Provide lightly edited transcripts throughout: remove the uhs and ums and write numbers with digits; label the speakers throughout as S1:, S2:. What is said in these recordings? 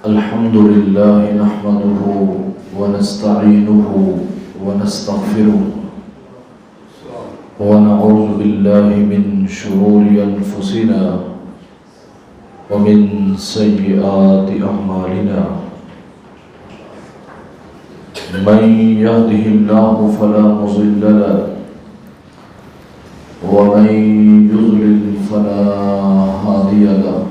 S1: الحمد لله نحمده ونستعينه ونستغفره ونعوذ بالله من شرور أنفسنا ومن سيئات أعمالنا من يهده الله فلا مضل له ومن يضلل فلا هادي له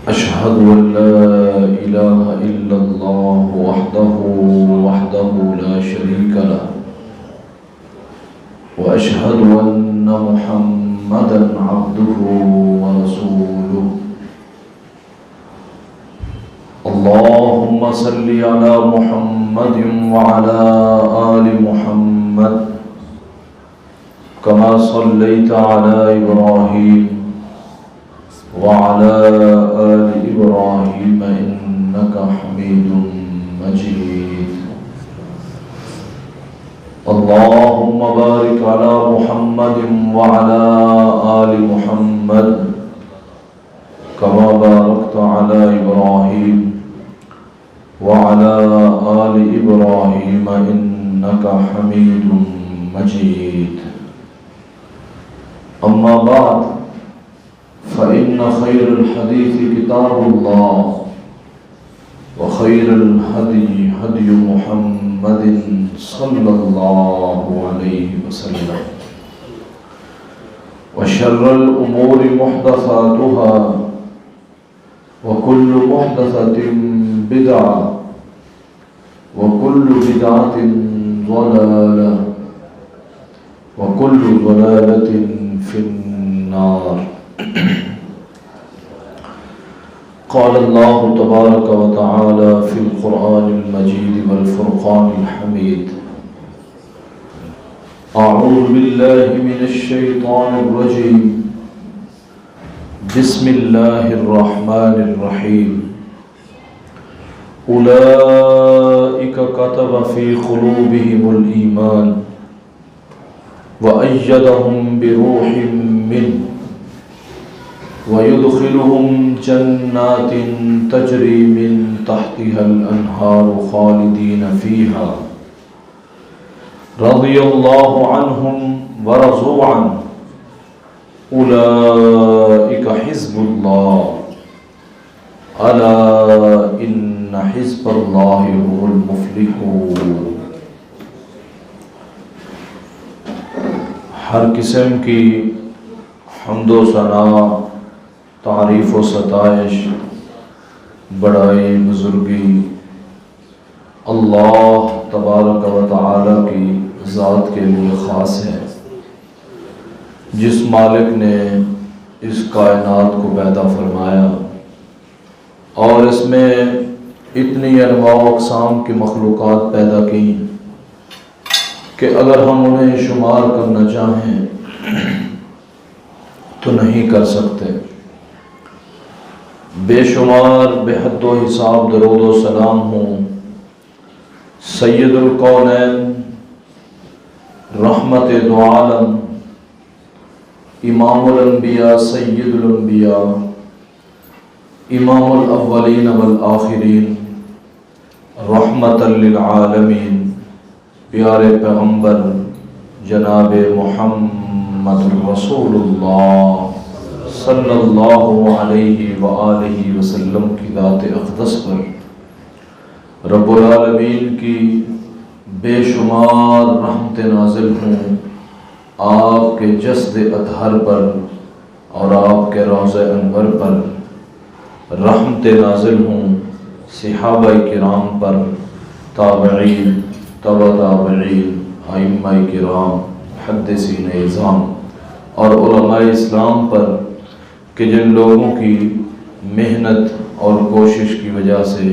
S1: أشهد أن لا إله إلا الله وحده لا شريك له وأشهد أن محمدا عبده ورسوله اللهم صل على محمد وعلى آل محمد كما صليت على إبراهيم وعلى آل إبراهيم إنك حميد مجيد اللهم بارك على محمد وعلى آل محمد كما باركت على إبراهيم وعلى آل إبراهيم إنك حميد مجيد أما بعد فإن خير الحديث كتاب الله وخير الهدي هدي محمد صلى الله عليه وسلم وشر الأمور محدثاتها وكل محدثة بدعة وكل بدعة ضلالة وكل ضلالة في النار قال الله تبارك وتعالى في القرآن المجيد والفرقان الحميد أعوذ بالله من الشيطان الرجيم بسم الله الرحمن الرحيم أولئك كتب في قلوبهم الإيمان وأيدهم بروح منه ويدخلهم جنات تجري من تحتها الأنهار خالدين فيها رضي الله عنهم ورضوا عنه أولئك حزب الله ألا إن حزب الله هم المفلحون. ہر قسم کی حمد و ثنا، تعریف و ستائش، بڑائی، بزرگی اللہ تبارک و تعالی کی ذات کے لیے خاص ہے، جس مالک نے اس کائنات کو پیدا فرمایا اور اس میں اتنی انواع و اقسام کی مخلوقات پیدا کی کہ اگر ہم انہیں شمار کرنا چاہیں تو نہیں کر سکتے. بے شمار بے حد و حساب درود و سلام ہوں سید الکونین، رحمت دو عالم، امام الانبیاء، سید الانبیاء، امام الاولین والآخرین، رحمت للعالمین، پیارے پیغمبر جناب محمد رسول اللہ صلی اللہ علیہ وآلہ وسلم کی ذات اقدس پر رب العالمین کی بے شمار رحمت نازل ہوں آپ کے جسد اطہر پر اور آپ کے روضہ انور پر، رحمت نازل ہوں صحابہ کرام پر، تابعین، تبع تابعین، ائمہ کرام، محدثین اعظام اور علماء اسلام پر کہ جن لوگوں کی محنت اور کوشش کی وجہ سے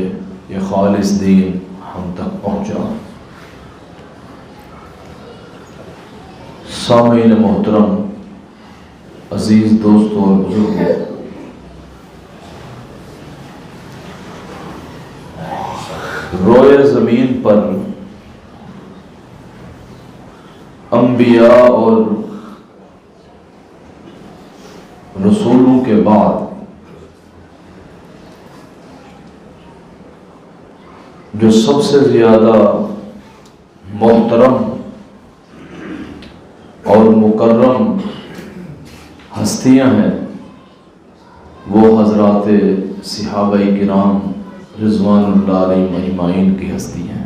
S1: یہ خالص دین ہم تک پہنچا. سامعین محترم، عزیز دوستوں اور بزرگوں، روئے زمین پر انبیاء اور رسولوں کے بعد جو سب سے زیادہ محترم اور مکرم ہستیاں ہیں وہ حضرات صحابہ کرام رضوان اللہ علیہم اجمعین کی ہستی ہیں۔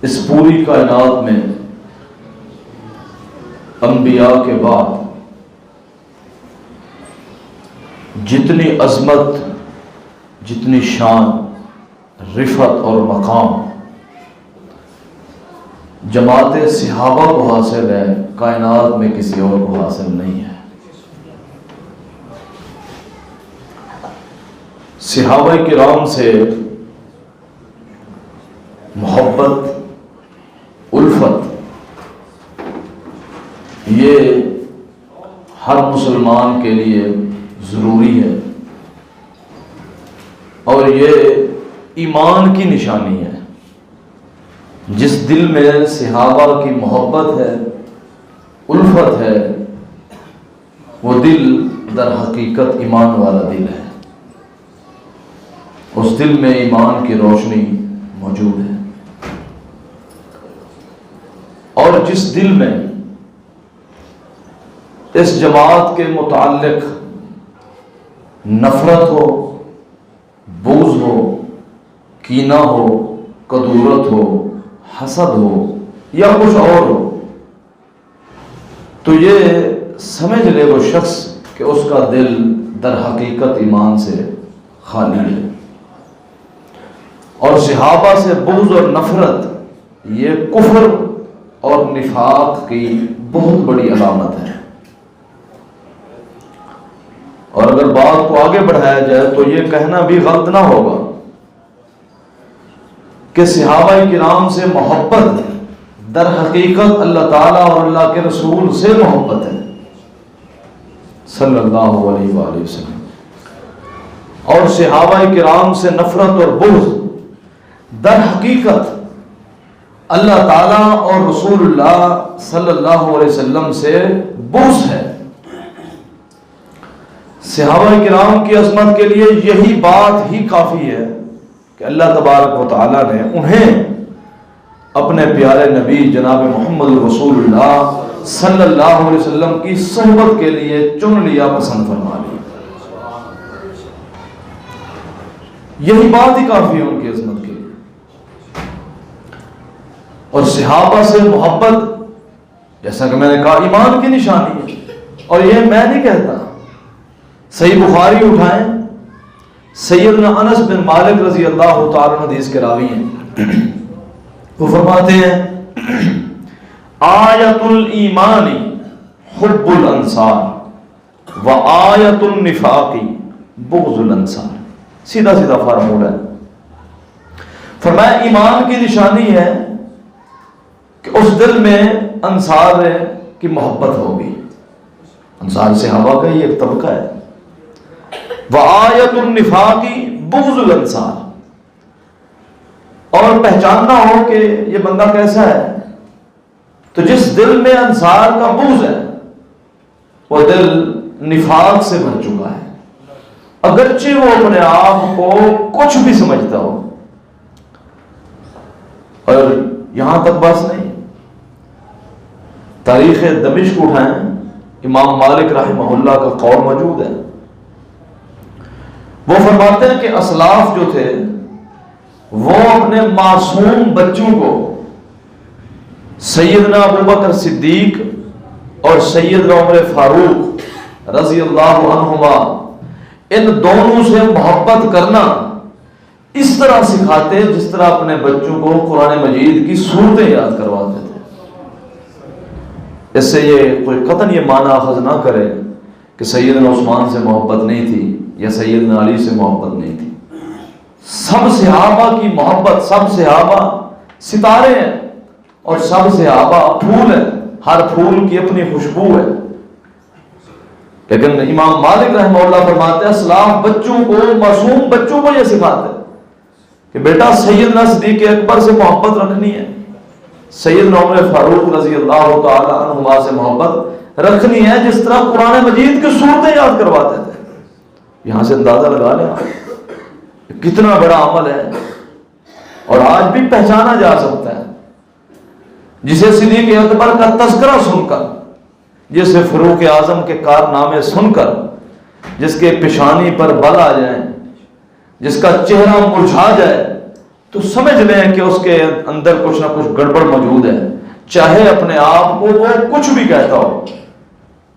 S1: اس پوری کائنات میں انبیاء کے بعد جتنی عظمت، جتنی شان، رفعت اور مقام جماعت صحابہ کو حاصل ہے، کائنات میں کسی اور کو حاصل نہیں ہے۔ صحابہ کرام سے محبت، الفت، یہ ہر مسلمان کے لیے ضروری ہے اور یہ ایمان کی نشانی ہے۔ جس دل میں صحابہ کی محبت ہے، الفت ہے، وہ دل در حقیقت ایمان والا دل ہے، اس دل میں ایمان کی روشنی موجود ہے۔ اور جس دل میں اس جماعت کے متعلق نفرت ہو، بغض ہو، کینہ ہو، کدورت ہو، حسد ہو یا کچھ اور ہو، تو یہ سمجھ لے وہ شخص کہ اس کا دل در حقیقت ایمان سے خالی ہے۔ اور صحابہ سے بغض اور نفرت یہ کفر اور نفاق کی بہت بڑی علامت ہے۔ اور اگر بات کو آگے بڑھایا جائے تو یہ کہنا بھی غلط نہ ہوگا کہ صحابہ کرام سے محبت در حقیقت اللہ تعالیٰ اور اللہ کے رسول سے محبت ہے صلی اللہ علیہ وآلہ وسلم، اور صحابہ کرام سے نفرت اور بغض در حقیقت اللہ تعالیٰ اور رسول اللہ صلی اللہ علیہ وسلم سے بغض ہے۔ صحابہ کرام کی عظمت کے لیے یہی بات ہی کافی ہے کہ اللہ تبارک و تعالیٰ نے انہیں اپنے پیارے نبی جناب محمد رسول اللہ صلی اللہ علیہ وسلم کی صحبت کے لیے چن لیا، پسند فرما لیا۔ یہی بات ہی کافی ہے ان کی عظمت کے لیے۔ اور صحابہ سے محبت، جیسا کہ میں نے کہا، ایمان کی نشانی ہے۔ اور یہ میں نہیں کہتا، صحیح بخاری اٹھائیں، سیدنا انس بن مالک رضی اللہ تعالیٰ عنہ حدیث کے راوی ہیں، وہ فرماتے ہیں آیت الایمان حب الانصار و آیت النفاق بغض الانصار۔ سیدھا سیدھا فارمولہ ہے۔ فرمایا ایمان کی نشانی ہے کہ اس دل میں انصار کی محبت ہوگی۔ انصار صحابہ کا یہ ایک طبقہ ہے۔ وآیت النفاق بغض الانصار، اور پہچاننا ہو کہ یہ بندہ کیسا ہے، تو جس دل میں انصار کا بغض ہے وہ دل نفاق سے بھر چکا ہے، اگرچہ وہ اپنے آپ کو کچھ بھی سمجھتا ہو۔ اور یہاں تک بس نہیں، تاریخ دمشق اٹھائیں، امام مالک رحمہ اللہ کا قول موجود ہے۔ وہ فرماتے ہیں کہ اسلاف جو تھے وہ اپنے معصوم بچوں کو سیدنا ابوبکر صدیق اور سیدنا عمر فاروق رضی اللہ عنہما، ان دونوں سے محبت کرنا اس طرح سکھاتے جس طرح اپنے بچوں کو قرآن مجید کی صورتیں یاد کرواتے تھے۔ اس سے یہ کوئی قطعاً یہ معنی اخذ نہ کرے کہ سیدنا عثمان سے محبت نہیں تھی یا سیدنا علی سے محبت نہیں تھی۔ سب صحابہ کی محبت، سب صحابہ ستارے ہیں اور سب صحابہ پھول ہیں، ہر پھول کی اپنی خوشبو ہے۔ لیکن امام مالک رحمہ اللہ فرماتے ہیں اسلاف بچوں کو، معصوم بچوں کو یہ سکھاتے ہیں کہ بیٹا سیدنا صدیق اکبر سے محبت رکھنی ہے، سیدنا عمر فاروق رضی اللہ تعالی عنہما سے محبت رکھنی ہے، جس طرح قرآن مجید کی صورتیں یاد کرواتے تھے۔ یہاں سے اندازہ لگا لیں کتنا بڑا عمل ہے، اور آج بھی پہچانا جا سکتا ہے، جسے صدیق اکبر کا تذکرہ سن کر، جسے فاروق اعظم کے کارنامے سن کر، جس کے پیشانی پر بل آ جائیں، جس کا چہرہ مرجھا جائے، تو سمجھ لیں کہ اس کے اندر کچھ نہ کچھ گڑبڑ موجود ہے، چاہے اپنے آپ کو وہ کچھ بھی کہتا ہو۔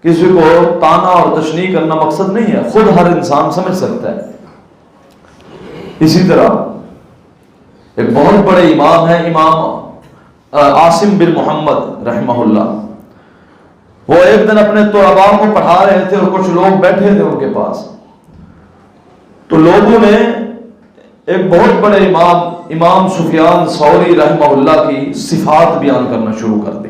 S1: کسی کو تانا اور تشنیع کرنا مقصد نہیں ہے، خود ہر انسان سمجھ سکتا ہے۔ اسی طرح ایک بہت بڑے امام ہیں، امام عاصم بن محمد رحمہ اللہ، وہ ایک دن اپنے طلباء کو پڑھا رہے تھے اور کچھ لوگ بیٹھے تھے ان کے پاس، تو لوگوں نے ایک بہت بڑے امام سفیان ثوری رحمہ اللہ کی صفات بیان کرنا شروع کر دی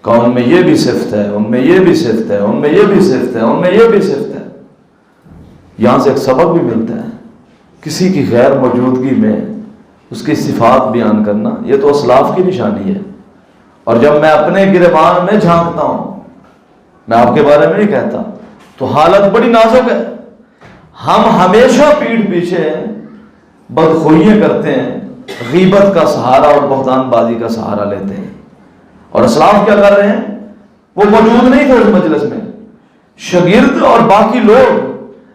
S1: کہ ان میں یہ بھی صفت ہے، ان میں یہ بھی صفت ہے، ان میں یہ بھی صفت ہے، ان میں یہ بھی صفت ہے۔ یہاں سے ایک سبق بھی ملتا ہے، کسی کی غیر موجودگی میں اس کی صفات بیان کرنا یہ تو اسلاف کی نشانی ہے۔ اور جب میں اپنے گریبان میں جھانکتا ہوں، میں آپ کے بارے میں نہیں کہتا، تو حالت بڑی نازک ہے۔ ہم ہمیشہ پیٹھ پیچھے بدخوئیاں کرتے ہیں، غیبت کا سہارا اور بہتان بازی کا سہارا لیتے ہیں، اور اسلاف کیا کر رہے ہیں؟ وہ موجود نہیں تھے اس مجلس میں، شاگرد اور باقی لوگ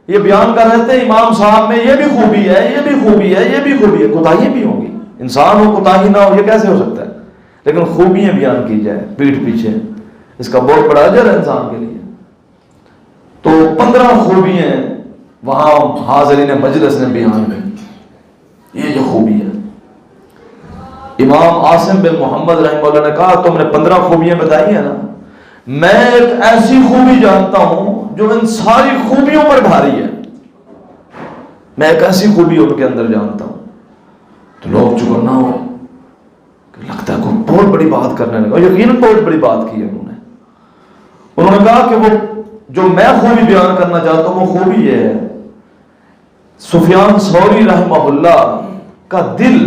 S1: یہ بیان کر رہے تھے امام صاحب میں یہ بھی خوبی ہے، یہ بھی خوبی ہے، یہ بھی خوبی ہے۔ کوتاہی بھی ہوگی، انسان ہو کوتاہی نہ ہو، یہ کیسے ہو سکتا ہے؟ لیکن خوبیاں بیان کی جائے پیٹھ پیچھے، اس کا بہت بڑا اجر ہے انسان کے لیے۔ تو 15 خوبیاں وہاں حاضرین مجلس نے بیان کی، یہ جو خوبی ہے۔ امام عاصم بن محمد رحمہ اللہ نے کہا تم نے 15 خوبیاں بتائی ہیں نا، میں ایک ایسی خوبی جانتا ہوں جو ان ساری خوبیوں پر بھاری ہے، میں ایک ایسی خوبی ان کے اندر جانتا ہوں۔ تو لوگ چکنا ہوئے، لگتا ہے کوئی بہت بڑی بات کرنے لگا، یقیناً بہت بڑی بات کی ہے انہوں نے کہا کہ وہ جو میں خوبی بیان کرنا چاہتا ہوں وہ خوبی یہ ہے، سفیان ثوری رحمہ اللہ کا دل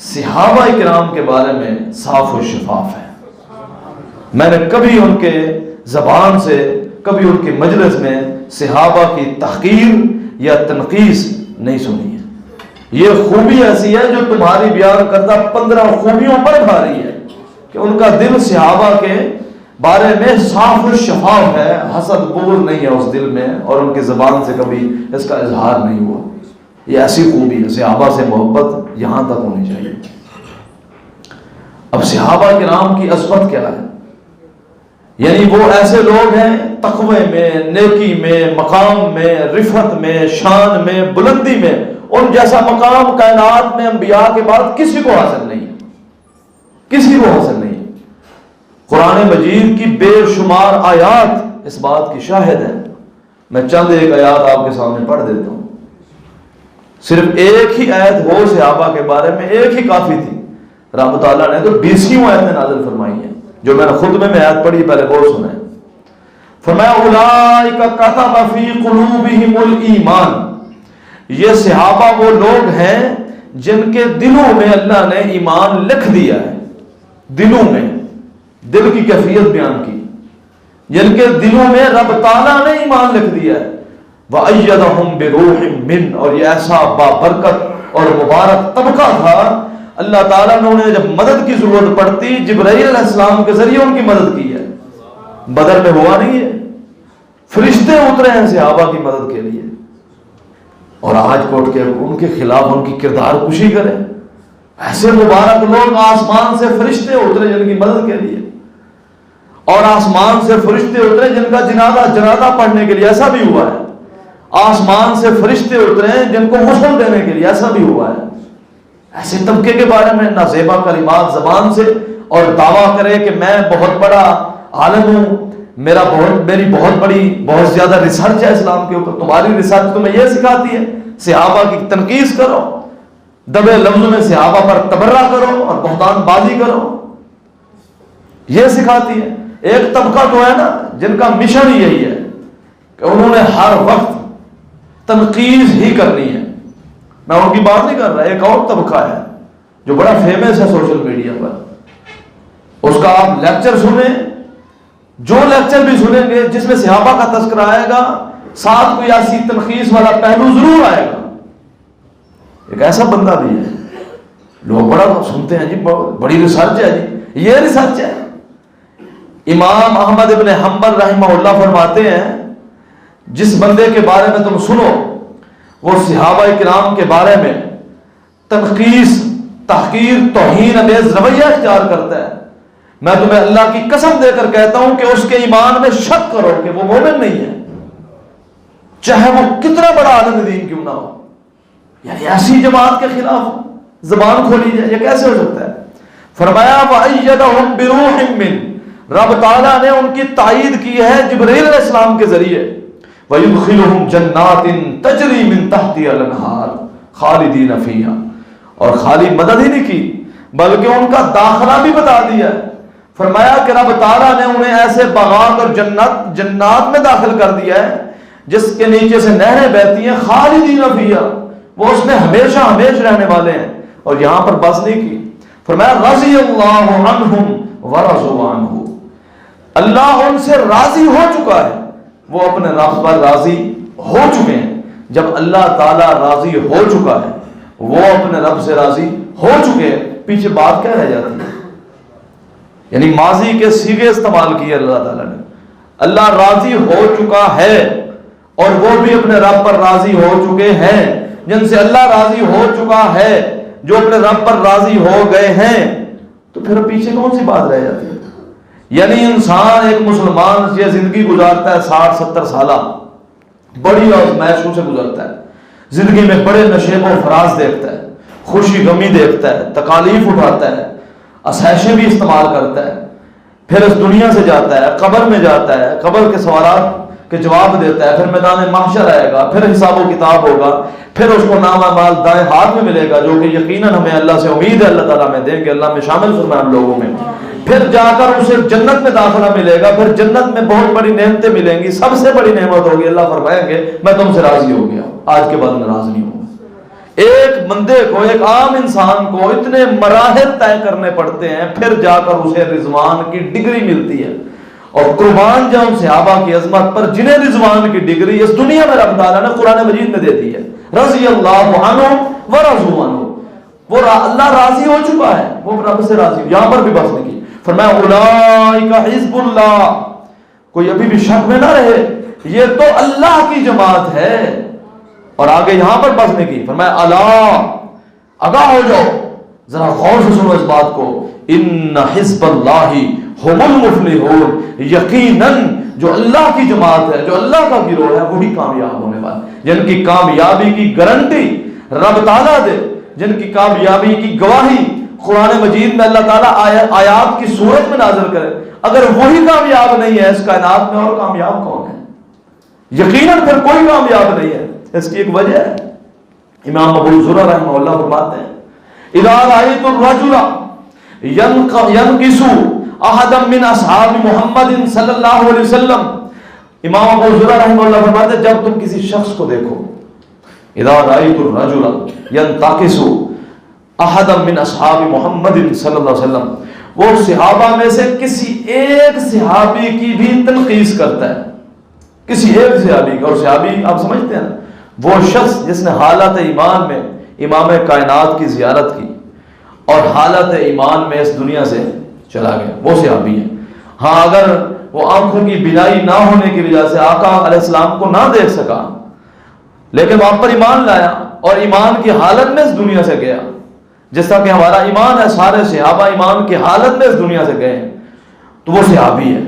S1: صحابہ کرام کے بارے میں صاف و شفاف ہے۔ میں نے کبھی ان کے زبان سے، کبھی ان کے مجلس میں صحابہ کی تحقیر یا تنقیص نہیں سنی ہے۔ یہ خوبی ایسی ہے جو تمہاری بیان کردہ 15 خوبیوں پر بھاری ہے کہ ان کا دل صحابہ کے بارے میں صاف و شفاف ہے، حسد بغض نہیں ہے اس دل میں، اور ان کی زبان سے کبھی اس کا اظہار نہیں ہوا۔ یہ ایسی خوبی ہے، صحابہ سے محبت یہاں تک ہونی چاہیے۔ اب صحابہ کرام کی عظمت کیا ہے؟ یعنی وہ ایسے لوگ ہیں تقوی میں، نیکی میں، مقام میں، رفعت میں، شان میں، بلندی میں، ان جیسا مقام کائنات میں انبیاء کے بعد کسی کو حاصل نہیں ہے، کسی کو حاصل نہیں ہے۔ قرآن مجید کی بے شمار آیات اس بات کی شاہد ہیں۔ میں چند ایک آیات آپ کے سامنے پڑھ دیتا ہوں، صرف ایک ہی آیت ہو صحابہ کے بارے میں، ایک ہی کافی تھی۔ رحمۃ اللہ نے تو 20 آیتیں نازل فرمائی ہیں، جو میں نے خطبے میں آیت پڑھی پہلے غور سنیں۔ فرمایا اولئک کتب فی قلوبہم الایمان، یہ صحابہ وہ لوگ ہیں جن کے دلوں میں اللہ نے ایمان لکھ دیا ہے، دلوں میں، دل کی کیفیت بیان کی، جن کے دلوں میں رب تعالیٰ نے ایمان لکھ دیا ہے۔ وَأَيَّدَهُمْ بِرُوحٍ مِّنْ، اور یہ ایسا بابرکت اور مبارک طبقہ تھا، اللہ تعالیٰ نے انہیں جب مدد کی ضرورت پڑتی جبرائیل علیہ السلام کے ذریعے ان کی مدد کی ہے۔ بدر میں ہوا نہیں ہے، فرشتے اترے ہیں صحابہ کی مدد کے لیے، اور آج کوٹ کے ان کے خلاف ان کی کردار کشی کریں۔ ایسے مبارک لوگ، آسمان سے فرشتے اترے جن کی مدد کے لیے، اور آسمان سے فرشتے اترے جن کا جنازہ پڑھنے کے لیے، ایسا بھی ہوا ہے۔ آسمان سے فرشتے اترے جن کو غسل دینے کے لیے، ایسا بھی ہوا ہے۔ ایسے طبقے کے بارے میں نہ زیبا کلمات زبان سے اور دعویٰ کرے کہ میں بہت بڑا عالم ہوں، میری بہت زیادہ ریسرچ ہے اسلام کے اوپر۔ تمہاری ریسرچ تمہیں یہ سکھاتی ہے صحابہ کی تنقیص کرو، دبے لفظوں میں صحابہ پر تبرہ کرو اور بہتان بازی کرو، یہ سکھاتی ہے۔ ایک طبقہ تو ہے نا جن کا مشن یہی ہے کہ انہوں نے ہر وقت تنقیص ہی کرنی ہے۔ میں ان کی بات نہیں کر رہا، ایک اور طبقہ ہے جو بڑا فیمس ہے سوشل میڈیا پر، اس کا آپ لیکچر سنیں، جو لیکچر بھی سنیں گے جس میں صحابہ کا تذکرہ آئے گا، ساتھ کوئی ایسی تنخیص والا پہلو ضرور آئے گا. ایک ایسا بندہ بھی ہے, لوگ بڑا سنتے ہیں جی بڑی ریسرچ ہے جی, یہ ریسرچ ہے. امام احمد ابن حنبل رحمہ اللہ فرماتے ہیں جس بندے کے بارے میں تم سنو وہ صحابہ کرام کے بارے میں تنقیص, تحقیر, توہین امیز رویہ اختیار کرتا ہے, میں تمہیں اللہ کی قسم دے کر کہتا ہوں کہ اس کے ایمان میں شک کرو کہ وہ مومن نہیں ہے, چاہے وہ کتنا بڑا عالم دین کیوں نہ ہو. یعنی ایسی جماعت کے خلاف زبان کھولی جائے, یہ کیسے ہو سکتا ہے؟ فرمایا وَأَيَّدَهُمْ بِرُوحٍ مِّنْ, رب تعالیٰ نے ان کی تائید کی ہے جبرائیل علیہ السلام کے ذریعے. وَيُدْخِلُهُمْ جَنَّاتٍ تَجْرِي مِن تَحْتِهَا الْأَنْهَارُ خَالِدِينَ فِيهَا, اور خالی مدد ہی نہیں کی بلکہ ان کا داخلہ بھی بتا دیا. فرمایا کہ رب تعالیٰ نے انہیں ایسے باغات اور جنات میں داخل کر دیا ہے جس کے نیچے سے نہریں بہتی ہیں, خالدین فیہا, وہ اس میں ہمیشہ ہمیش رہنے والے ہیں. اور یہاں پر بس نہیں کی, فرمایا رضی اللہ عنہم ورضوا عنہ, اللہ ان سے راضی ہو چکا ہے, وہ اپنے رب پر راضی ہو چکے ہیں. جب اللہ تعالیٰ راضی ہو چکا ہے, وہ اپنے رب سے راضی ہو چکے ہیں, پیچھے بات کیا رہ جاتی ہے؟ یعنی ماضی کے صیغے استعمال کیے اللہ تعالیٰ نے. اللہ راضی ہو چکا ہے اور وہ بھی اپنے رب پر راضی ہو چکے ہیں. جن سے اللہ راضی ہو چکا ہے, جو اپنے رب پر راضی ہو گئے ہیں, تو پھر پیچھے کون سی بات رہ جاتی ہے؟ یعنی انسان, ایک مسلمان یہ زندگی گزارتا ہے 60-70 سالہ, بڑی آزمائشوں سے گزرتا ہے, زندگی میں بڑے نشیب و فراز دیکھتا ہے, خوشی غمی دیکھتا ہے, تکالیف اٹھاتا ہے, اسائشیں بھی استعمال کرتا ہے, پھر اس دنیا سے جاتا ہے, قبر میں جاتا ہے, قبر کے سوالات کے جواب دیتا ہے, پھر میدان محشر آئے گا, پھر حساب و کتاب ہوگا, پھر اس کو نام اعمال دائیں ہاتھ میں ملے گا, جو کہ یقیناً ہمیں اللہ سے امید ہے اللہ تعالیٰ میں دیں گے, اللہ میں شامل فرمائے ہم لوگوں میں. پھر جا کر اسے جنت میں داخلہ ملے گا, پھر جنت میں بہت بڑی نعمتیں ملیں گی, سب سے بڑی نعمت ہوگی اللہ فرمائیں گے میں تم سے راضی ہو گیا, آج کے بعد ناراض نہیں ہوں. ایک بندے کو, ایک عام انسان کو اتنے مراحل طے کرنے پڑتے ہیں, پھر جا کر اسے رضوان کی ڈگری ملتی ہے. اور قربان جاؤں صحابہ کی عظمت پر جنہیں رضوان کی ڈگری اس دنیا میں رب تعالیٰ نے قرآن مجید میں دے دی ہے. رضی اللہ عنہ ورضوا عنہ, وہ اللہ راضی ہو چکا ہے, وہ رب سے راضی. یہاں پر بھی بس نہیں کی, فرمایا اولئک حزب اللہ, کوئی ابھی بھی شک میں نہ رہے, یہ تو اللہ کی جماعت ہے. اور آگے یہاں پر بس نہیں کی, فرمایا الا, آگاہ ہو جاؤ, ذرا غور سے سنو اس بات کو, ان حزب اللہ هم المفلحون, یقیناً جو اللہ کی جماعت ہے, جو اللہ کا گروہ ہے, وہی کامیاب ہونے والے. جن کی کامیابی کی گارنٹی رب تعالیٰ دے, جن کی کامیابی کی گواہی قرآن مجید میں اللہ تعالیٰ آیات کی صورت میں نازل کرے, اگر وہی کامیاب نہیں ہے اس کائنات میں, اور کامیاب کون ہے؟ یقیناً پھر کوئی کامیاب نہیں ہے. اس کی ایک وجہ ہے, امام ابو زرع رحمہ اللہ فرماتے ہیں اذا رأیت الرجل ینقص احدا من اصحاب محمد صلی اللہ علیہ وسلم, امام ابو زرع رحمہ اللہ فرماتے ہیں جب تم کسی شخص کو دیکھو, اذا رأیت الرجل ینتقص احدا من اصحاب محمد صلی اللہ علیہ وسلم, وہ صحابہ میں سے کسی ایک صحابی کی بھی تنقیص کرتا ہے, کسی ایک صحابی کا. اور صحابی آپ سمجھتے ہیں نا, وہ شخص جس نے حالت ایمان میں امام کائنات کی زیارت کی اور حالت ایمان میں اس دنیا سے چلا گیا, وہ صحابی ہے. ہاں اگر وہ آنکھوں کی بینائی نہ ہونے کی وجہ سے آقا علیہ السلام کو نہ دیکھ سکا, لیکن وہاں پر ایمان لایا اور ایمان کی حالت میں اس دنیا سے گیا, جس طرح کہ ہمارا ایمان ہے, سارے صحابہ ایمان کی حالت میں اس دنیا سے گئے ہیں, تو وہ صحابی ہے.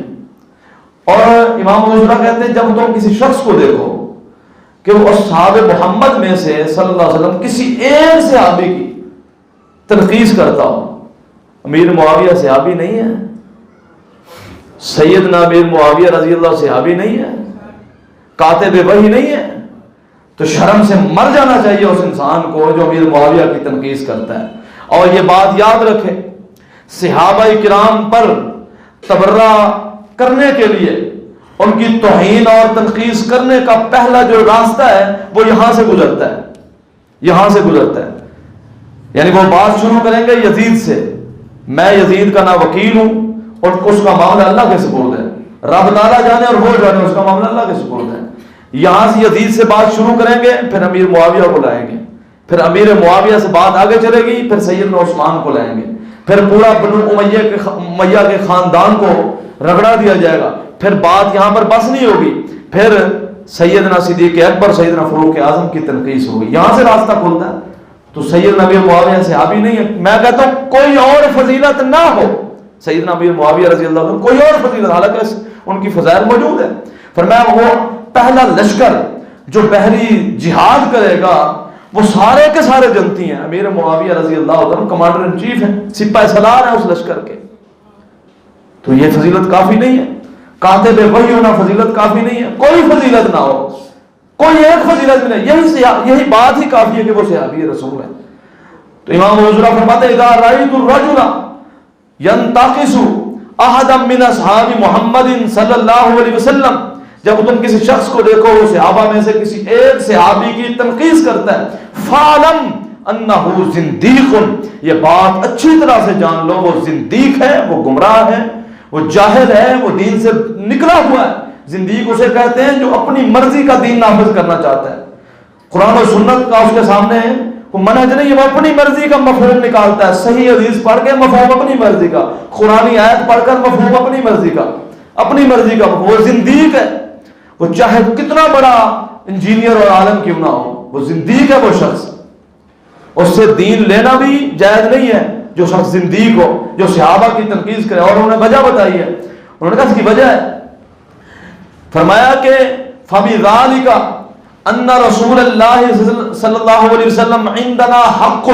S1: اور امام ابو زرع کہتے ہیں جب تم کسی شخص کو دیکھو کہ وہ اصحاب محمد میں سے صلی اللہ علیہ وسلم کسی ایک صحابی کی تنقیص کرتا ہو, امیر معاویہ صحابی نہیں ہے, سیدنا امیر معاویہ رضی اللہ صحابی نہیں ہے, کاتب وحی نہیں ہے, تو شرم سے مر جانا چاہیے اس انسان کو جو امیر معاویہ کی تنقیص کرتا ہے. اور یہ بات یاد رکھے, صحابہ کرام پر تبرہ کرنے کے لیے, ان کی توہین اور تنقیص کرنے کا پہلا جو راستہ ہے وہ یہاں سے گزرتا ہے, یہاں سے گزرتا ہے. یعنی وہ بات شروع کریں گے یزید سے, میں یزید کا نہ وکیل ہوں اور اس کا معاملہ اللہ کے سپرد ہے, رب تعالیٰ جانے اور وہ جانے, اس کا معاملہ اللہ کے سپرد ہے. یہاں سے یزید سے بات شروع کریں گے، پھر امیر معاویہ کو لائیں گے، پھر امیر معاویہ سے بات آگے چلے گی، پھر سیدنا عثمان کو لائیں گے، پھر پورا بنو امیہ کے خاندان کو رگڑا دیا جائے گا، پھر بات یہاں پر بس نہیں ہوگی، پھر سیدنا صدیق اکبر سیدنا فاروق اعظم کی تنقیص ہوگی، یہاں سے راستہ کھلتا ہے۔ تو سیدنا امیر معاویہ صحابی نہیں ہے، میں کہتا ہوں کوئی اور فضیلت نہ ہو سیدنا امیر معاویہ رضی اللہ عنہ، کوئی اور فضیلت، حالانکہ ان کی فضائل موجود ہے۔ فرمایا وہ پہلا لشکر جو بحری جہاد کرے گا وہ سارے کے سارے جنتی ہیں۔ امیر معاویہ رضی اللہ عنہ کمانڈر ان چیف ہیں، سپاہ سالار ہیں اس لشکر کے، تو یہ فضیلت کافی نہیں ہے؟ کاتب وحی ہونا فضیلت کافی نہیں ہے؟ کوئی فضیلت نہ ہو، کوئی ایک فضیلت بھی نہیں، یہی بات ہی کافی ہے کہ وہ صحابی رسول ہے۔ تو امام ابو زرع فرماتے ہیں اذا رأيت الرجل ينتقص احدا من اصحاب محمد صلی اللہ علیہ وسلم، جب تم کسی شخص کو دیکھو وہ صحابہ میں سے کسی ایک صحابی کی تنقیص کرتا ہے، فعلم انہ زندیق، یہ بات اچھی طرح سے جان لو وہ زندیق ہے، وہ گمراہ ہے، وہ جاہل ہے، وہ دین سے نکلا ہوا ہے۔ زندیق اسے کہتے ہیں جو اپنی مرضی کا دین نافذ کرنا چاہتا ہے، قرآن و سنت کا اس کے سامنے ہے کوئی منہج نہیں، وہ اپنی مرضی کا مفہوم نکالتا ہے، صحیح حدیث پڑھ کے مفہوم اپنی مرضی کا، قرآنی آیت پڑھ کر مفہوم اپنی مرضی کا، اپنی مرضی کا وہ زندیق ہے۔ وہ چاہے کتنا بڑا انجینئر اور عالم کیوں نہ ہو، وہ زندیق ہے وہ شخص، اس سے دین لینا بھی جائز نہیں ہے جو شخص زندیق ہو، جو صحابہ کی تنقیص کرے۔ اور انہوں نے وجہ بتائی ہے، انہوں نے کہا اس کی وجہ ہے، فرمایا کہ فَبِذَلِكَ أَنَّ رَسُولَ اللَّهِ صلی اللہ علیہ وسلم عِندَنَا حَقٌّ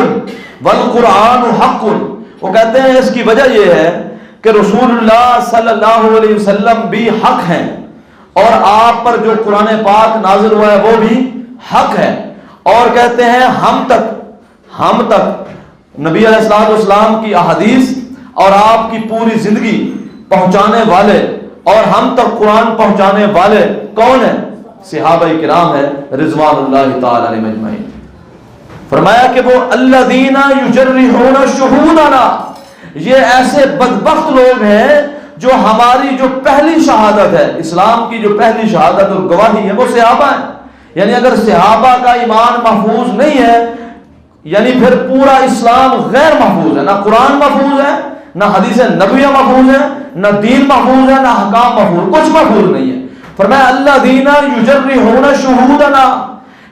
S1: وَالْقُرْآنُ حَقٌّ، وہ کہتے ہیں اس کی وجہ یہ ہے کہ رسول اللہ صلی اللہ علیہ وسلم بھی حق ہیں، اور آپ پر جو قرآن پاک نازل ہوا ہے وہ بھی حق ہے، اور کہتے ہیں ہم تک نبی علیہ الصلوۃ والسلام کی احادیث اور آپ کی پوری زندگی پہنچانے والے اور ہم تک قرآن پہنچانے والے کون ہیں؟ صحابہ کرام ہے رضوان اللہ تعالی علیہم اجمعین۔ فرمایا کہ وہ الذین یجرحون شہودنا، یہ ایسے بدبخت لوگ ہیں جو ہماری جو پہلی شہادت ہے، اسلام کی جو پہلی شہادت اور گواہی ہے وہ صحابہ ہیں۔ یعنی اگر صحابہ کا ایمان محفوظ نہیں ہے یعنی پھر پورا اسلام غیر محفوظ ہے، نہ قرآن محفوظ ہے، نہ حدیث نبویہ محفوظ ہے، نہ دین محفوظ ہے، نہ حکام محفوظ، کچھ محفوظ نہیں ہے۔ فرمایا الذین یجرحون شہودنا،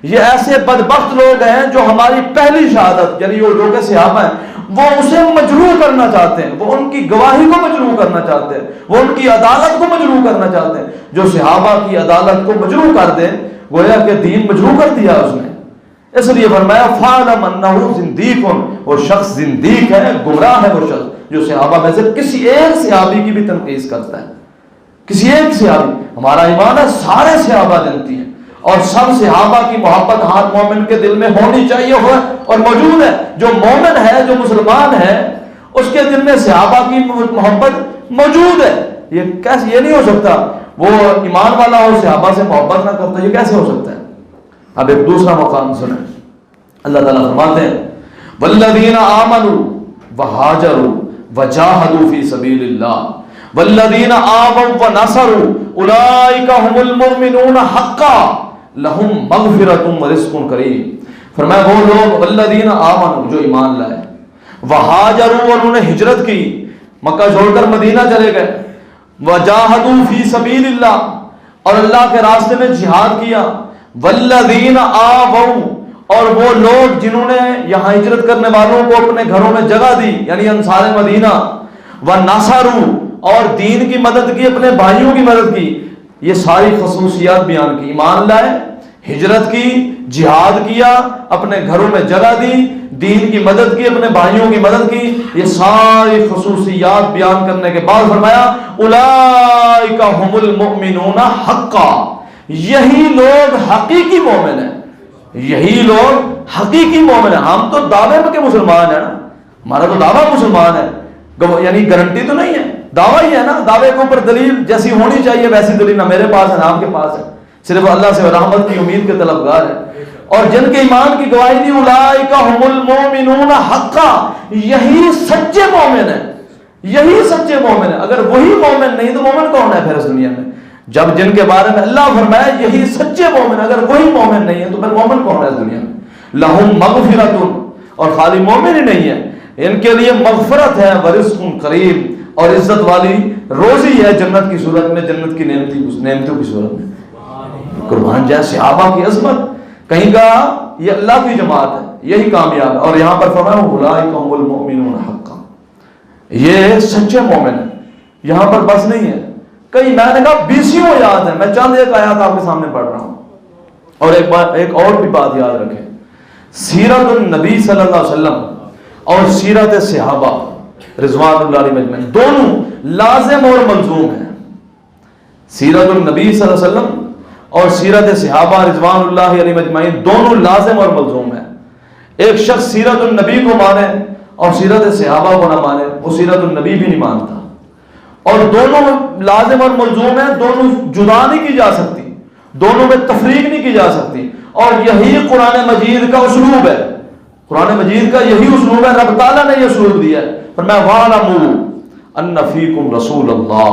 S1: یہ ایسے بدبخت لوگ ہیں جو ہماری پہلی شہادت یعنی وہ جو کہ صحابہ ہیں وہ اسے مجروح کرنا چاہتے ہیں، وہ ان کی گواہی کو مجروح کرنا چاہتے ہیں، وہ ان کی عدالت کو مجروح کرنا چاہتے ہیں۔ جو صحابہ کی عدالت کو مجروح کر دے گویا کہ دین مجروح کر دیا اس نے، اس لیے فرمایا فَعْلَمْ أَنَّهُ زِنْدِيقٌ، وہ شخص زندیق ہے، گمراہ ہے وہ شخص جو صحابہ میں سے کسی ایک صحابی کی بھی تنقیص کرتا ہے، کسی ایک صحابی۔ ہمارا ایمان ہے سارے صحابہ جنتی ہیں اور سب صحابہ کی محبت ہر مومن کے دل میں ہونی چاہیے اور موجود ہے۔ جو مومن ہے، جو مسلمان ہے، اس کے دل میں صحابہ کی محبت موجود ہے۔ یہ کیسے؟ یہ نہیں ہو سکتا وہ ایمان والا ہو صحابہ سے محبت نہ کرتا، یہ کیسے ہو سکتا ہے؟ اب ایک دوسرا مقام سنیں، اللہ تعالیٰ فرماتے ہیں والذین آمنوا وہاجروا وجاہدوا فی سبیل اللہ والذین آووا ونصروا اولئک هم المؤمنون حقا لہم مغفرۃ ورزق کریم۔ فرمایا وہ لوگ والذین آمنوا جو ایمان لائے، وہاجروا اور انہوں نے ہجرت کی، مکہ چھوڑ کر مدینہ چلے گئے، وجاہدوا فی سبیل اللہ اور اللہ کے راستے میں جہاد کیا، والذین آووا اور وہ لوگ جنہوں نے یہاں ہجرت کرنے والوں کو اپنے گھروں میں جگہ دی یعنی انصار مدینہ، ونصروا اور دین کی مدد کی، اپنے بھائیوں کی مدد کی۔ یہ ساری خصوصیات بیان کی، ایمان لائے، ہجرت کی، جہاد کیا، اپنے گھروں میں جگہ دی، دین کی مدد کی، اپنے بھائیوں کی مدد کی، یہ ساری خصوصیات بیان کرنے کے بعد فرمایا اولئک هم المؤمنون حقا، یہی لوگ حقیقی مومن ہیں، یہی لوگ حقیقی مومن ہیں۔ ہم تو دعوے میں کے مسلمان ہیں نا، ہمارا تو دعویٰ مسلمان ہے، یعنی گارنٹی تو نہیں ہے، دعویٰ ہی ہے نا، دعوے کے اوپر دلیل جیسی ہونی چاہیے ویسی دلیل نہ میرے پاس ہے نہ آپ کے پاس ہے، صرف اللہ سے رحمت کی امید کے طلبگار ہیں۔ اور جن کے ایمان کی گواہی دی اولئک هم المؤمنون حقا، یہی سچے مومن ہیں، یہی سچے مومن ہیں۔ اگر وہی مومن نہیں تو مومن کون ہے پھر اس دنیا میں؟ جب جن کے بارے میں اللہ فرمائے یہی سچے مومن، اگر وہی مومن نہیں ہے تو پھر مومن کون ہے اس دنیا میں؟ لہم مغفرۃ، اور خالی مومن ہی نہیں ہے، ان کے لیے مغفرت ہے، ورزق کریم، اور عزت والی روزی ہے جنت کی صورت میں، جنت کی نعمتوں کی صورت میں۔ قربان جائے صحابہ کی عظمت، کہیں کہا یہ اللہ کی جماعت ہے، یہی کامیاب ہے، اور یہاں پر فرمایا اولئک هم المؤمنون حقا، یہ سچے مومن ہیں۔ یہاں پر بس نہیں ہے، کئی میں نے کہا 20 یاد ہے، میں چند ایک آیات آپ کے سامنے پڑھ رہا ہوں۔ اور ایک اور بھی بات یاد رکھیں، سیرت النبی صلی اللہ علیہ وسلم اور سیرت صحابہ رضوان اللہ علیہ مجمعین دونوں لازم اور ملزوم ہیں۔ سیرت النبی صلی اللہ علیہ وسلم اور سیرت صحابہ رضوان اللہ علیہ مجمعین دونوں لازم اور ملزوم ہیں۔ ایک شخص سیرت النبی کو مانے اور سیرت صحابہ کو نہ مانے، وہ سیرت النبی بھی نہیں مانتا، اور دونوں لازم اور ملزوم ہیں، دونوں جدا نہیں کی جا سکتی، دونوں میں تفریق نہیں کی جا سکتی، اور یہی قرآن مجید کا اسلوب ہے، قرآن مجید کا یہی اسلوب ہے، رب تعالیٰ نے یہ اسلوب دیا ہے۔ فرمایا وَاعْلَمُوا أَنَّ فِيكُمْ رَسُولَ اللَّهِ،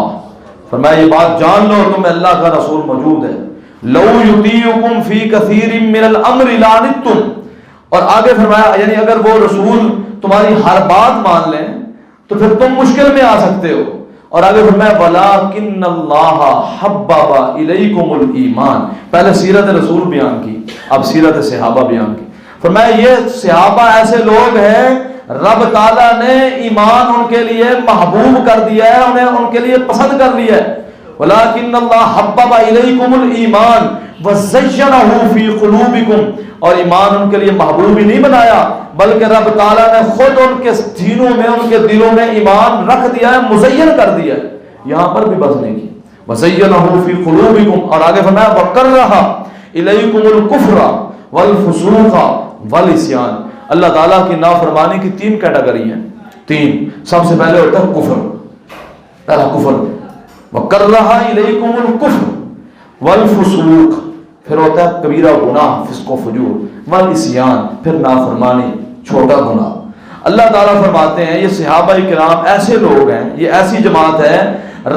S1: فرمایا یہ بات جان لو تمہیں اللہ کا رسول موجود ہے، لَوْ يُطِيعُكُمْ فِي كَثِيرٍ مِّنَ الْأَمْرِ لَعَنِتُّمْ، اور آگے فرمایا یعنی اگر وہ رسول تمہاری ہر بات مان لیں تو پھر تم مشکل میں آ سکتے ہو، اور آگے فرمایا وَلَٰكِنَّ اللَّهَ حَبَّبَ إِلَيْكُمُ الْإِيمَانَ، پہلے سیرت رسول بیان کی، اب سیرت صحابہ بیان کی۔ فرمایا یہ صحابہ ایسے لوگ ہیں رب تعالیٰ نے ایمان ان کے لیے محبوب کر دیا ہے، انہیں ان کے لیے پسند کر لیا ہے۔ وَلَٰكِنَّ اللَّهَ حَبَّبَ إِلَيْكُمُ الْإِيمَانَ وَزَيَّنَهُ فِي قُلُوبِكُمْ، اور ایمان ان کے لیے محبوب ہی نہیں بنایا بلکہ رب تعالیٰ نے خود ان کے سینوں میں، ان کے دلوں میں ایمان رکھ دیا ہے، مزین کر دیا ہے۔ یہاں پر بھی بس نہیں کی، وَزَيَّنَهُ فِي قُلُوبِكُمْ، اور آگے فرمایا وَكَرَّهَ إِلَيْكُمُ الْكُفْرَ وَالْفُسُوقَ وَالْعِصْيَانَ، اللہ تعالیٰ کی نافرمانی کی 3 کیٹیگری ہیں، 3۔ سب سے پہلے ہوتا ہے کفر، پہلا کفر، وَكَرَّهَ إِلَيْكُمُ الْكُفْرَ وَالْفُسُوقَ، پھر ہوتا ہے کبیرہ گناہ فسق و فجور، والعصیان، پھر نافرمانی چھوٹا گناہ۔ اللہ تعالیٰ فرماتے ہیں یہ صحابہ کرام ایسے لوگ ہیں، یہ ایسی جماعت ہے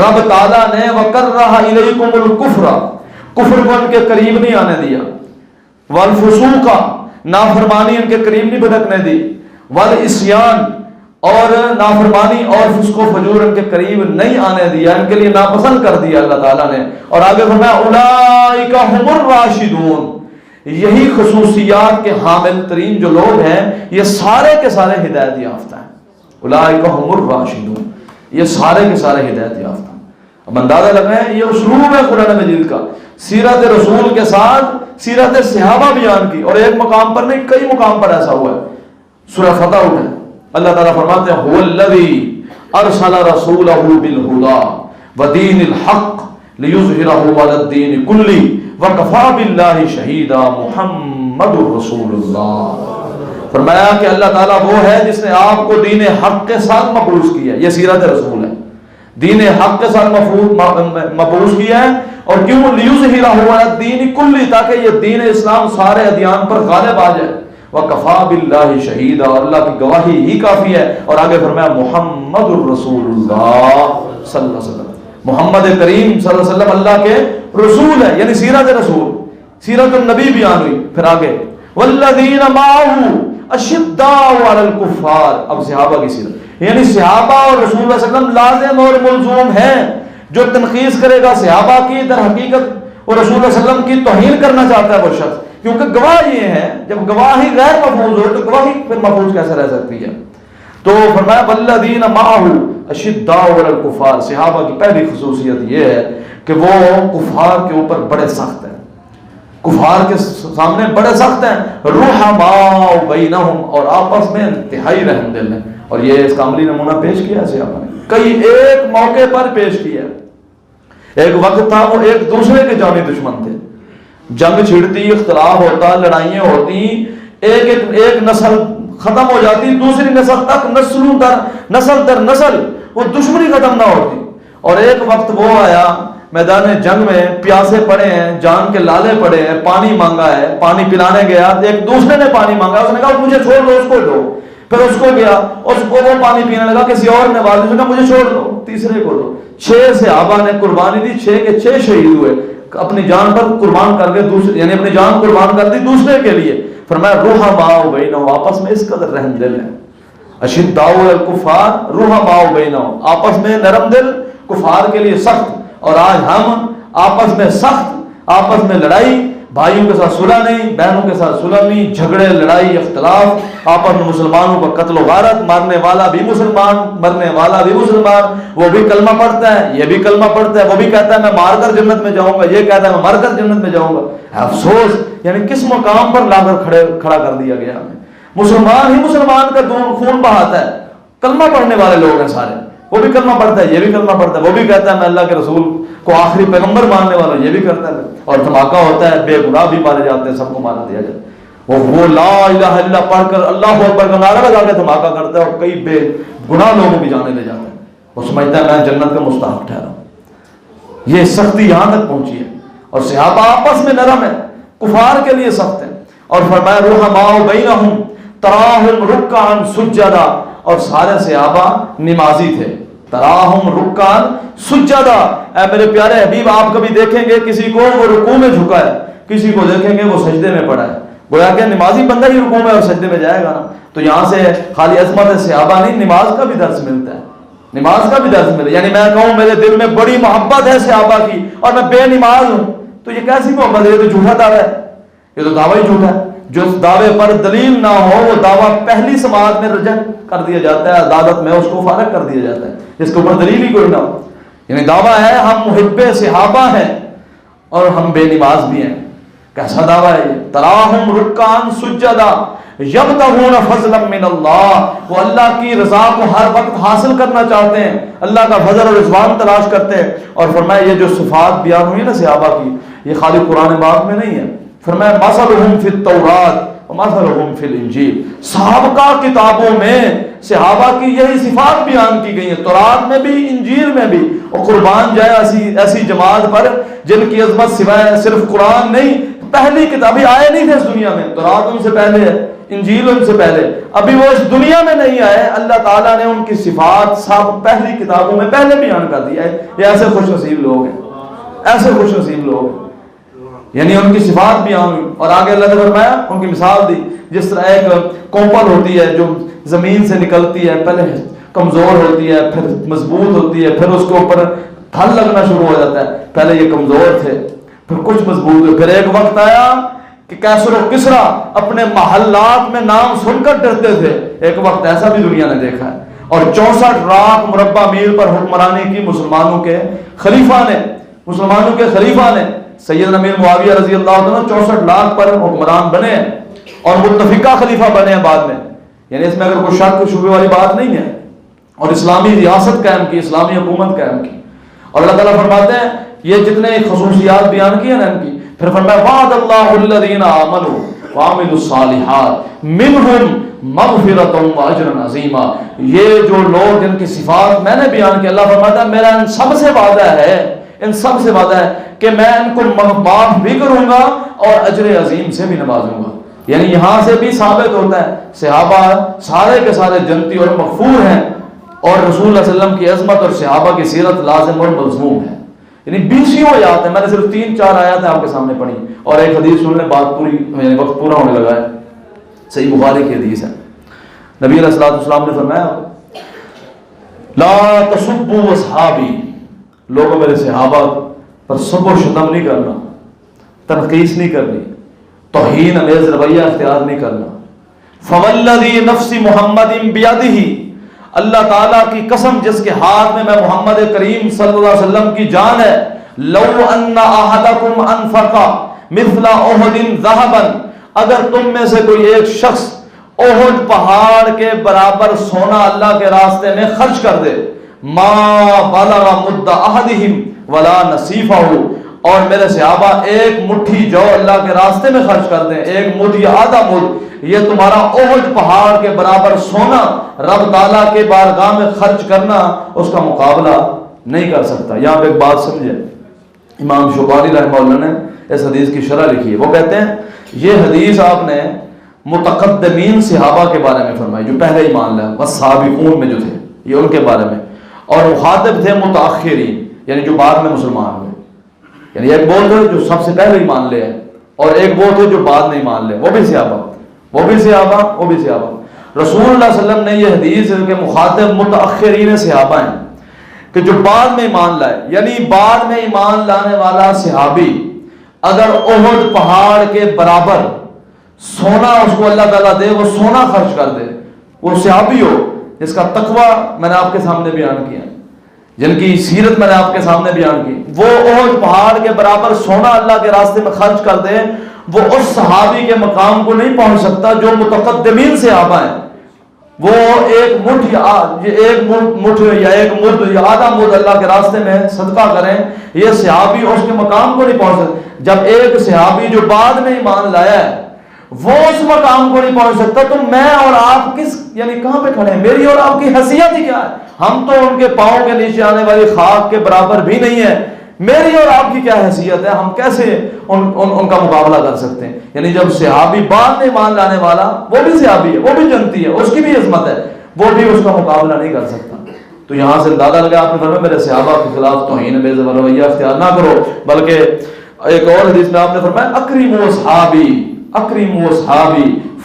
S1: رب تعالیٰ نے وَكَرَّهَ إِلَيْكُمُ الْكُفْرَ، کفر کو ان کے قریب نہیں آنے دیا، والفسوق، نافرمانی ان کے قریب نہیں بھٹکنے دی، والعصیان، اور نافرمانی اور فسق و فجور ان کے قریب نہیں آنے دیا، ان کے لیے ناپسند کر دیا اللہ تعالیٰ نے۔ اور آگے فرمایا اولئک هم الراشدون، یہی خصوصیات کے حامل ترین جو لوگ ہیں یہ سارے کے سارے ہدایت یافتہ ہیں۔ اولئک هم الراشدون، یہ سارے کے سارے ہدایت یافتہ ہیں۔ اب اندازہ لگائیں یہ اسلوب ہے قرآن مجید کا، سیرت رسول کے ساتھ سیرت صحابہ بیان کی، اور ایک مقام پر نہیں کئی مقام پر ایسا ہوا ہے۔ سورہ فتح اٹھیں، اللہ تعالیٰ فرماتے ہیں هو الذی ارسل رسولہ بالہدی ودین الحق لیظہرہ علی الدین کلہ وکفی باللہ شہیدا محمد رسول اللہ۔ فرمایا کہ اللہ تعالیٰ وہ ہے جس نے آپ کو دین حق کے ساتھ مبعوث کیا ہے، یہ سیرت رسول ہے، دین حق کے ساتھ مبعوث کیا ہے، اور کیوں؟ لیظہرہ علی الدین کلہ، تاکہ یہ دین اسلام سارے ادیان پر غالب آ جائے، وَكَفَى بِاللَّهِ شَهِيدًا، اور اللہ کی گواہی ہی کافی ہے۔ اور آگے فرمایا محمد الرسول اللہ صلی اللہ علیہ وسلم، محمد کریم صلی اللہ علیہ وسلم اللہ کے رسول ہے، یعنی سیرت رسول، سیرت النبی بیان ہوئی۔ پھر آگے وَالَّذِينَ مَعَهُ أَشِدَّاءُ عَلَى الْكُفَّارِ، اب صحابہ کی سیرت، یعنی صحابہ اور رسول اللہ صلی اللہ علیہ وسلم لازم اور ملزوم ہیں۔ جو تنقیص کرے گا صحابہ کی در حقیقت اور رسول اللہ صلی اللہ علیہ وسلم کی توہین کرنا چاہتا ہے وہ شخص، کیونکہ گواہ یہ ہے جب گواہی غیر محفوظ ہو تو گواہی پھر محفوظ کیسے رہ سکتی ہے؟ تو فرمایا والذین معہ اشداء علی الکفار، صحابہ کی پہلی خصوصیت یہ ہے کہ وہ کفار کے اوپر بڑے سخت ہیں، کفار کے سامنے بڑے سخت ہیں، رحماء بینہم، اور آپس میں انتہائی رحم دل ہیں۔ اور یہ اس کا عملی نمونہ پیش کیا صحابہ نے، کئی ایک موقع پر پیش کیا۔ ایک وقت تھا وہ ایک دوسرے کے جانی دشمن تھے، جنگ چھڑتی، اختلاف ہوتا، لڑائیاں ہوتی، ایک نسل ختم ہو جاتی، دوسری نسل تک نسل در نسل وہ دشمنی ختم نہ ہوتی۔ اور ایک وقت وہ آیا میدان جنگ میں، پیاسے پڑے ہیں، جان کے لالے پڑے ہیں، پانی مانگا ہے، پانی پلانے گیا، ایک دوسرے نے پانی مانگا، اس نے کہا مجھے چھوڑ دو، اس کو دو۔ پھر اس کو گیا، اس کو وہ پانی پینے لگا، کسی اور نے آواز دی، مجھے چھوڑ دو، تیسرے کو دو۔ 6 صحابہ نے قربانی دی، 6 کے 6 شہید ہوئے، اپنی جان پر قربان کر کے دوسرے، یعنی اپنی جان قربان کر دی دوسرے کے لیے۔ فرمایا رحماء بینہم، آپس میں اس قدر رحم دل ہے، اشداء الکفار رحماء بینہم، آپس میں نرم دل، کفار کے لیے سخت۔ اور آج ہم آپس میں سخت، آپس میں لڑائی، بھائیوں کے ساتھ صلح نہیں، بہنوں کے ساتھ صلح نہیں، جھگڑے، لڑائی، اختلاف، آپس میں مسلمانوں کا قتل و غارت، مارنے والا بھی مسلمان، مرنے والا بھی مسلمان، وہ بھی کلمہ پڑھتا ہے، یہ بھی کلمہ پڑھتا ہے، وہ بھی کہتا ہے میں مار کر جنت میں جاؤں گا، یہ کہتا ہے میں مر کر جنت میں جاؤں گا۔ افسوس، یعنی کس مقام پر لا کر کھڑا کر دیا گیا ہمیں۔ مسلمان ہی مسلمان کا خون بہاتا ہے، کلمہ پڑھنے والے لوگ ہیں سارے، وہ بھی کلمہ پڑھتا ہے، یہ بھی کلمہ پڑھتا ہے، وہ بھی کہتا ہے میں اللہ کے رسول کو آخری پیغمبر ماننے والا، یہ بھی کرتا ہے، اور دھماکہ ہوتا ہے، بے گناہ بھی مارے جاتے ہیں، سب کو مارا دیا جاتا ہے۔ وہ لا الہ الا اللہ پڑھ کر اللہ اکبر کا نعرہ لگا کے دھماکہ کرتا ہے، اور کئی بے گناہ لوگوں کی جانے لے جاتا ہے، وہ سمجھتا ہے میں جنت کا مستحق ٹھہرا ہوں۔ یہ سختی یہاں تک پہنچی ہے، اور صحابہ آپس میں نرم ہے، کفار کے لیے سخت ہے۔ اور فرمایا رحماء بینہم تراہم رکعا سجدا، اور سارے صحابہ نمازی تھے، تراہم رکعا سجدا۔ اے میرے پیارے حبیب، آپ کبھی دیکھیں گے کسی کو وہ رکوع میں جھکا ہے، کسی کو دیکھیں گے وہ سجدے میں پڑا ہے، گویا کہ نمازی بندہ ہی رکوع میں اور سجدے میں جائے گا نا۔ تو یہاں سے خالی عظمت صحابہ نہیں، نماز کا بھی درس ملتا ہے، نماز کا بھی درس ملتا ہے۔ یعنی میں کہوں میرے دل میں بڑی محبت ہے صحابہ کی اور میں بے نماز ہوں، تو یہ کیسی محبت ہے؟ یہ تو جھوٹا دعویٰ ہے، یہ تو دعویٰ ہی جھوٹا ہے۔ جو دعوے پر دلیل نہ ہو وہ دعویٰ پہلی سماعت میں ریجیکٹ کر دیا جاتا ہے، عدالت میں اس کو فارغ کر دیا جاتا ہے، جس کے اوپر دلیل ہی کوئی نہ ہو۔ یعنی دعویٰ ہے ہم محب صحابہ ہیں اور ہم بے نماز بھی ہیں، کیسا دعویٰ ہے یہ؟ تراہم رکعا سجدا یبتغون فضلا من اللہ، وہ اللہ کی رضا کو ہر وقت حاصل کرنا چاہتے ہیں، اللہ کا فضل اور رضوان تلاش کرتے ہیں۔ اور فرمایا یہ جو صفات بیان ہوئی نا صحابہ کی، یہ خالی قرآن پاک میں نہیں ہے، فرمایا مثلہم فی التوراۃ ومثلہم فی الانجیل، سابقہ کتابوں میں صحابہ کی یہی صفات بیان کی گئی ہیں، تورات میں بھی انجیل میں بھی۔ اور قربان جائے ایسی جماعت پر جن کی عظمت سوائے صرف قرآن نہیں، پہلی کتابیں آئے نہیں تھے اس دنیا میں، تورات ان سے پہلے ہے، انجیل ان سے پہلے، ابھی وہ اس دنیا میں نہیں آئے، اللہ تعالیٰ نے ان کی صفات سب پہلی کتابوں میں پہلے بیان کر دیا ہے۔ یہ ایسے خوش نصیب لوگ ہیں، ایسے خوش نصیب لوگ ہیں، یعنی ان کی صفات بیان ہوئی۔ اور آگے اللہ نے فرمایا، ان کی مثال دی، جس طرح ایک کوپل ہوتی ہے جو زمین سے نکلتی ہے، پہلے کمزور ہوتی ہے، پھر مضبوط ہوتی ہے، پھر اس کے اوپر پھل لگنا شروع ہو جاتا ہے، پہلے یہ کمزور تھے، پھر کچھ مضبوط ہوئے، پھر ایک وقت آیا کہ کیسر و کسریٰ اپنے محلات میں نام سن کر ڈرتے تھے، ایک وقت ایسا بھی دنیا نے دیکھا ہے۔ اور 64 لاکھ مربع میل پر حکمرانی کی مسلمانوں کے خلیفہ نے سیدنا امیر معاویہ رضی اللہ عنہ 64 لاکھ پر حکمران بنے اور متفقہ خلیفہ بنے ہیں بعد میں، یعنی اس میں اگر کوئی شک شبہ والی بات نہیں ہے، اور اسلامی ریاست قائم کی، اسلامی حکومت قائم کی۔ اور اللہ تعالیٰ فرماتے ہیں یہ جتنے خصوصیات بیان کی ہیں نا ان کی، پھر فرمایا وعد اللہ الذین آمنوا وعملوا الصالحات منہم مغفرۃ واجر عظیما، یہ جو لوگ جن کی صفات میں نے بیان کی، اللہ فرماتا ہے میرا ان سب سے وعدہ ہے، ان سب سے وعدہ ہے کہ میں ان کو معاف بھی کروں گا اور اجر عظیم سے بھی نوازوں گا۔ یعنی یہاں سے بھی ثابت ہوتا ہے صحابہ سارے کے سارے جنتی اور مغفور ہیں، اور رسول اللہ صلی اللہ علیہ وسلم کی عظمت اور صحابہ کی سیرت لازم اور ملزوم ہے۔ یعنی 20 آیات ہیں، میں نے صرف 3-4 آیات آپ کے سامنے پڑھی، اور ایک حدیث سن لیں، بات پوری، یعنی وقت پورا ہونے لگا ہے، صحیح بخاری کی حدیث ہے۔ نبی علیہ الصلوۃ والسلام نے فرمایا لا تسبوا اصحابی، لوگوں میرے صحابہ پر سب و شتم نہیں کرنا، تنقیص نہیں کرنی، توہین امیز رویہ اختیار نہیں کرنا۔ فوالذی نفس محمد بیدہ، اللہ تعالیٰ کی قسم جس کے ہاتھ میں محمد کریم صلی اللہ علیہ وسلم کی جان ہے، لو ان احدکم انفق مثل احد ذهبا، اگر تم میں سے کوئی ایک شخص احد پہاڑ کے برابر سونا اللہ کے راستے میں خرچ کر دے، ما بلغ مد احدہم ولا نصیفہ، اور میرے صحابہ ایک مٹھی جو اللہ کے راستے میں خرچ کر دیں، ایک مد یا آدھا مد، یہ تمہارا احد پہاڑ کے برابر سونا رب تعالیٰ کے بارگاہ میں خرچ کرنا اس کا مقابلہ نہیں کر سکتا۔ یہاں پہ ایک بات سمجھے، امام شوکانی رحمہ اللہ نے اس حدیث کی شرح لکھی ہے، وہ کہتے ہیں یہ حدیث آپ نے متقدمین صحابہ کے بارے میں فرمائی جو پہلے ایمان لائے، والسابقون میں جو تھے یہ ان کے بارے میں، اور مخاطب تھے متاخرین یعنی جو بعد میں مسلمان ہوئے، یعنی ایک وہ تھے جو سب سے پہلے ایمان لے آئے اور ایک وہ تھے جو بعد میں ایمان لے، وہ بھی صحابہ وہ بھی صحابہ۔ رسول اللہ صلی اللہ علیہ وسلم نے یہ حدیث ہے کہ مخاطب متاخرین صحابہ ہیں کہ جو بعد میں ایمان لائے، یعنی بعد میں ایمان لانے والا صحابی اگر احد پہاڑ کے برابر سونا اس کو اللہ تعالیٰ دے، وہ سونا خرچ کر دے، وہ صحابی ہو جس کا تقوی میں نے آپ کے سامنے بیان کیا، جن کی سیرت میں نے آپ کے سامنے بیان کی، وہ احد پہاڑ کے برابر سونا اللہ کے راستے میں خرچ کر دے، وہ اس صحابی کے مقام کو نہیں پہنچ سکتا جو متقدمین صحابہ ہیں۔ وہ ایک مٹھ یا ایک مد یا آدھا مد اللہ کے راستے میں صدقہ کریں، یہ صحابی اس کے مقام کو نہیں پہنچ سکتا۔ جب ایک صحابی جو بعد میں ایمان لایا ہے وہ اس مقام کو نہیں پہنچ سکتا، تو میں اور آپ یعنی کہاں پہ کھڑے ہیں؟ میری اور آپ کی حیثیت ہی کیا ہے؟ ہم تو ان کے پاؤں کے نیچے آنے والی خاک کے برابر بھی نہیں ہے، میری اور آپ کی کیا حیثیت ہے؟ ہم کیسے ان کا مقابلہ کر سکتے ہیں؟ یعنی جب صحابی بعد میں ایمان لانے والا، وہ بھی صحابی ہے، وہ بھی جنتی ہے، اس کی بھی عظمت ہے، وہ بھی اس کا مقابلہ نہیں کر سکتا۔ تو یہاں سے اندازہ لگا آپ نے فرمایا میرے صحابہ کے خلاف توہین بے زبان رویہ اختیار نہ کرو، بلکہ ایک اور حدیث میں آپ نے فرمایا اکرموا اصحابی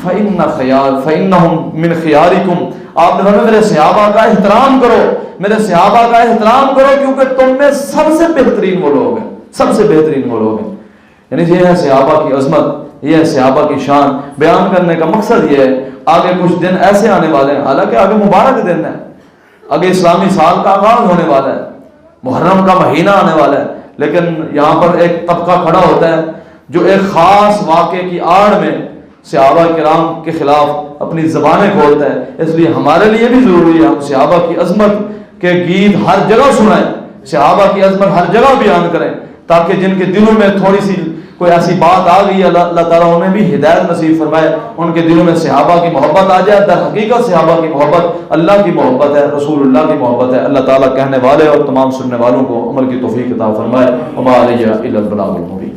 S1: فإنہم من خیارکم، آپ نے فرمایا میرے صحابہ کا احترام کرو، میرے صحابہ کا احترام کرو کیونکہ تم میں سب سے بہترین وہ لوگ ہیں، سب سے بہترین وہ لوگ ہیں۔ یعنی یہ ہے صحابہ کی عظمت، یہ ہے صحابہ کی شان۔ بیان کرنے کا مقصد یہ ہے آگے کچھ دن ایسے آنے والے ہیں، حالانکہ آگے مبارک دن ہے، آگے اسلامی سال کا آغاز ہونے والا ہے، محرم کا مہینہ آنے والا ہے، لیکن یہاں پر ایک طبقہ کھڑا ہوتا ہے جو ایک خاص واقعے کی آڑ میں صحابہ کرام کے خلاف اپنی زبانیں کھولتا ہے۔ اس لیے ہمارے لیے بھی ضروری ہے ہم صحابہ کی عظمت کے گیت ہر جگہ سنائیں، صحابہ کی عظمت ہر جگہ بیان کریں، تاکہ جن کے دلوں میں تھوڑی سی کوئی ایسی بات آ گئی ہے اللہ تعالیٰ انہیں بھی ہدایت نصیب فرمائے، ان کے دلوں میں صحابہ کی محبت آ جائے۔ در حقیقت صحابہ کی محبت اللہ کی محبت ہے، رسول اللہ کی محبت ہے۔ اللہ تعالیٰ کہنے والے اور تمام سننے والوں کو عمل کی توفیق عطا فرمائے۔ وما علیہ الا البلاغ المبین۔